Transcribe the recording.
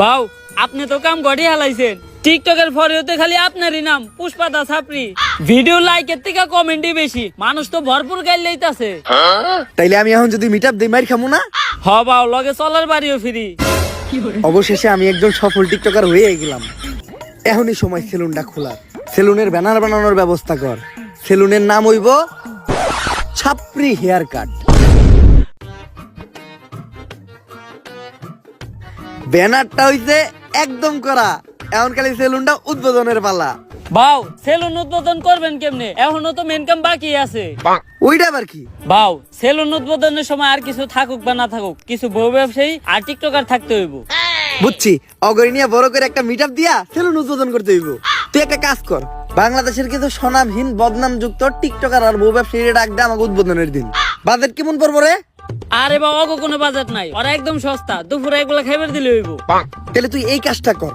বাউ আপনি তো কাম গড়ি হালাইছেন। টিকটকের ফরিওতে খালি আপনারই নাম পুষ্পাদা ছাপরি। ভিডিও লাইকের থেকে কমেন্টই বেশি, মানুষ তো ভরপুর গাইল লইতাছে। তাইলে আমি এখন যদি মিট আপ দিই মাইর খামু না? হ বাউ লগে চলার বাড়িও ফ্রি। অবশেষে আমি একজন সফল টিকটকার হয়ে গেলাম। এখনই সময় সেলুনটা খোলার। সেলুনের ব্যানার বানানোর ব্যবস্থা কর। সেলুনের নাম হইব ছাপরি হেয়ার কাট। ব্যানারটা হইছে একদম করা, এখন খালি সেলুনটা উদ্বোধনের পালা। বাউ সেলুন উদ্বোধন করবেন কেমনে? এখনো তো মেন কাম বাকি আছে। ওইটা আবার কি? বাউ সেলুন উদ্বোধনের সময় আর কিছু থাকুক বা না থাকুক, কিছু বউ ব্যবসায়ী আর টিকটকার থাকতে হইব। বুঝছি, অগরি নিয়ে বড় করে একটা মিট আপ দিয়া সেলুন উদ্বোধন করতে হইব। তুই একটা কাজ কর, বাংলাদেশের কিছু স্বনামহীন বদনামযুক্ত টিকটকার আর বউ ব্যবসায়ীরা ডাক দে আমাকে উদ্বোধনের দিন। বাজেট কেমন পড়বো রে? আরে বাবা অগো কোনো বাজেট নাই, ওরা একদম সস্তা, দুপুরে এগুলা খাইবার দিলে হইব। তাহলে তুই এই কাজটা কর,